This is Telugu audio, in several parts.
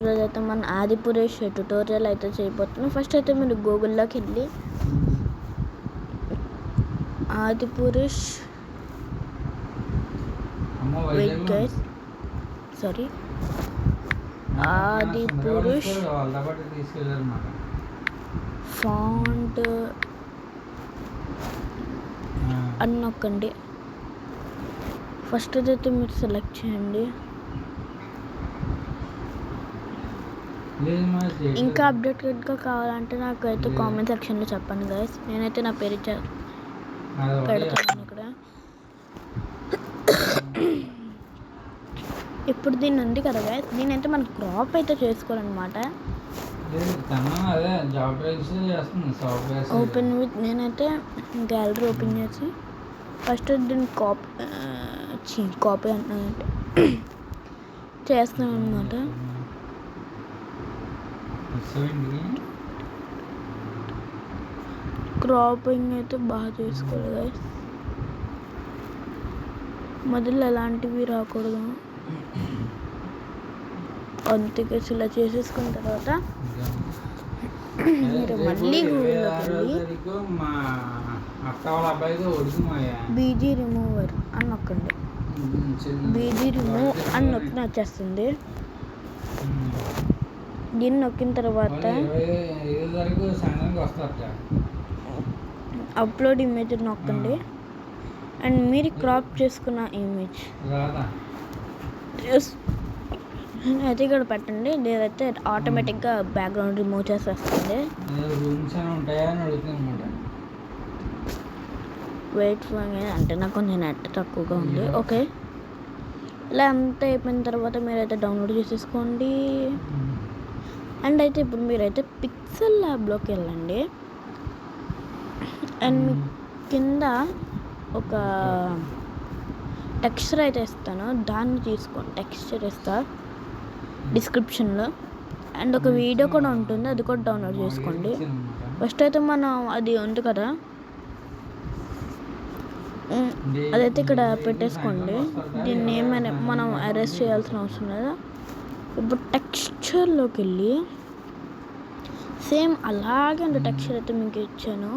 ఈరోజైతే మన ఆదిపురుష్ ట్యుటోరియల్ అయితే చేయబోతున్నాం. ఫస్ట్ అయితే మీరు గూగుల్లోకి వెళ్ళి ఆదిపురుష్ ఆదిపురుష్ ఫాంట్ అని నొక్కండి. ఫస్ట్ అయితే మీరు సెలెక్ట్ చేయండి. ఇంకా అప్డేటెడ్గా కావాలంటే నాకైతే కామెంట్ సెక్షన్లో చెప్పండి గైస్. నేనైతే నా పేరు పెడతాను ఇక్కడ. ఇప్పుడు దీన్ని ఉంది కదా గైస్, దీని అయితే మనం క్రాప్ అయితే చేసుకోవాలన్నమాట. ఓపెన్ విత్ నేనైతే గ్యాలరీ ఓపెన్ చేసి ఫస్ట్ దీన్ని కాపీ అంటే చేస్తాను అనమాట. క్రాపింగ్ అయితే బాగా చేసుకోవాలి గైస్. మొదలు ఎలాంటివి రాకూడదు. అందుకే ఇలా చేసేసుకున్న తర్వాత మీరు మళ్ళీ బీజీ రిమూవర్ అని నొక్కండి. బీజీ రిమూవ్ అని నొక్కిన వచ్చేస్తుంది. దీన్ని నొక్కిన తర్వాత అప్లోడ్ ఇమేజ్ నొక్కండి. అండ్ మీరు క్రాప్ చేసుకున్న ఇమేజ్ అయితే ఇక్కడ పెట్టండి. లేదైతే ఆటోమేటిక్గా బ్యాక్గ్రౌండ్ రిమూవ్ చేసేస్తుంది. వెయిట్ అంటే నాకు కొంచెం నెట్ తక్కువగా ఉంది. ఓకే, ఇలా అంతా అయిపోయిన తర్వాత మీరైతే డౌన్లోడ్ చేసేసుకోండి. అండ్ అయితే ఇప్పుడు మీరైతే పిక్సెల్ ల్యాబ్లోకి వెళ్ళండి. అండ్ మీ కింద ఒక టెక్స్చర్ అయితే ఇస్తాను, దాన్ని తీసుకోండి. టెక్స్చర్ ఇస్తా డిస్క్రిప్షన్లో. అండ్ ఒక వీడియో కూడా ఉంటుంది, అది కూడా డౌన్లోడ్ చేసుకోండి. ఫస్ట్ అయితే మనం అది ఉంది కదా, అదైతే ఇక్కడ పెట్టేసుకోండి. దీన్ని ఏమైనా మనం అరెస్ట్ చేయాల్సిన అవసరం లేదా. ఇప్పుడు టెక్స్చర్లోకి వెళ్ళి సేమ్ అలాగే అంటే టెక్స్చర్ అయితే మీకు ఇచ్చాను.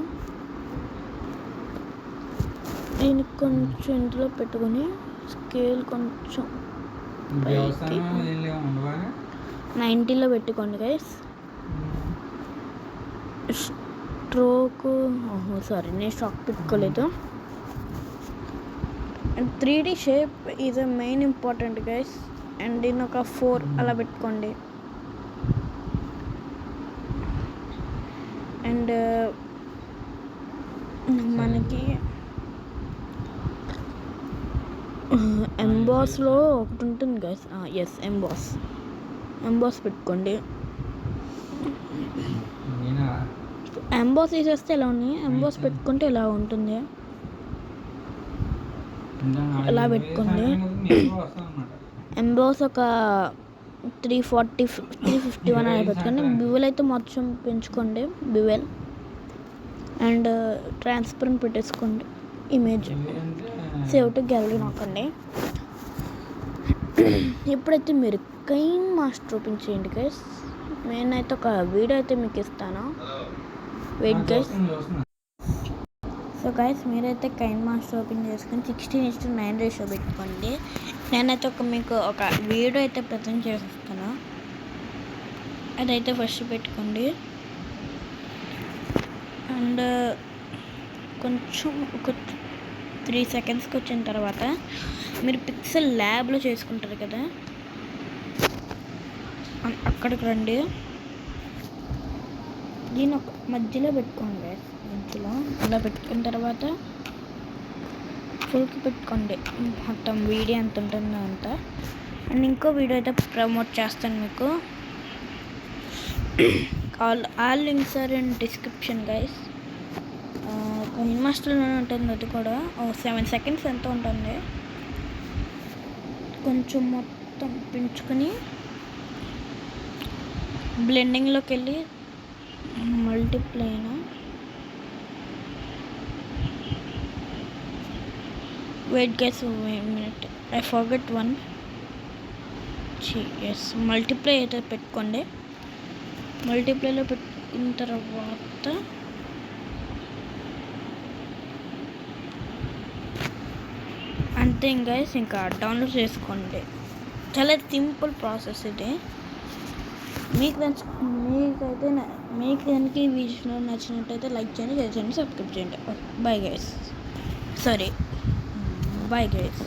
నేను కొంచెం ఇందులో పెట్టుకొని స్కేల్ కొంచెం 90లో పెట్టుకోండి గైస్. స్ట్రోక్ నేను స్ట్రోక్ పెట్టుకోలేదు. And 3D shape is a main important guys. And దీన్ని ఒక 4 అలా పెట్టుకోండి. అండ్ మనకి ఎంబాస్లో ఒకటి ఉంటుంది గైస్. ఎస్, ఎంబాస్ పెట్టుకోండి. ఎంబాస్ తీసేస్తే ఎలా ఉన్నాయి, ఎంబాస్ పెట్టుకుంటే ఇలా ఉంటుంది. ఇలా పెట్టుకోండి. ఎంబాస్ ఒక 351 అని పెట్టుకోండి. బివెల్ అయితే మొత్తం పెంచుకోండి, బివెల్. అండ్ ట్రాన్స్పరెంట్ పెట్టేసుకోండి. ఇమేజ్ సేవ్ టు గ్యాలరీ నొక్కండి. ఇప్పుడైతే మీరు కైన్ మాస్టర్ ఓపెన్ చేయండి గైస్. నేనైతే ఒక వీడియో అయితే మీకు ఇస్తాను. Wait guys. సో గైస్, మీరైతే కైన్ మాస్టర్ ఓపెన్ చేసుకొని 16:9 రేషియో పెట్టుకోండి. నేనైతే మీకు ఒక వీడియో అయితే ప్రజెంట్ చేస్తాను, అదైతే ఫస్ట్ పెట్టుకోండి. అండ్ కొంచెం ఒక 3 సెకండ్స్కి వచ్చిన తర్వాత మీరు పిక్సెల్ ల్యాబ్లో చేసుకుంటారు కదా, అక్కడికి రండి. దీన్ని ఒక మధ్యలో పెట్టుకోండి. మధ్యలో అలా పెట్టుకున్న తర్వాత ఫుల్కి పెట్టుకోండి. మొత్తం వీడియో ఎంత ఉంటుందో అంత. అండ్ ఇంకో వీడియో అయితే ప్రమోట్ చేస్తాను మీకు. All links are in description guys. కైన్ మాస్టర్లోనే ఉంటుంది, అది కూడా 7 సెకండ్స్ ఎంత ఉంటుంది. కొంచెం మొత్తం పెంచుకొని బ్లెండింగ్లోకి వెళ్ళి మల్టీప్లైన్ wait guys, 1 minute, I forget one. Yes multiply అయితే పెట్టుకోండి. మల్టిప్లైలో పెట్టుకున్న తర్వాత అంతే గైస్, ఇంకా డౌన్లోడ్ చేసుకోండి. చాలా సింపుల్ ప్రాసెస్ ఇది. మీకు కనుక ఈ వీడియో నచ్చినట్టయితే లైక్ చేయండి, షేర్ చేయండి, సబ్స్క్రైబ్ చేయండి. Bye guys.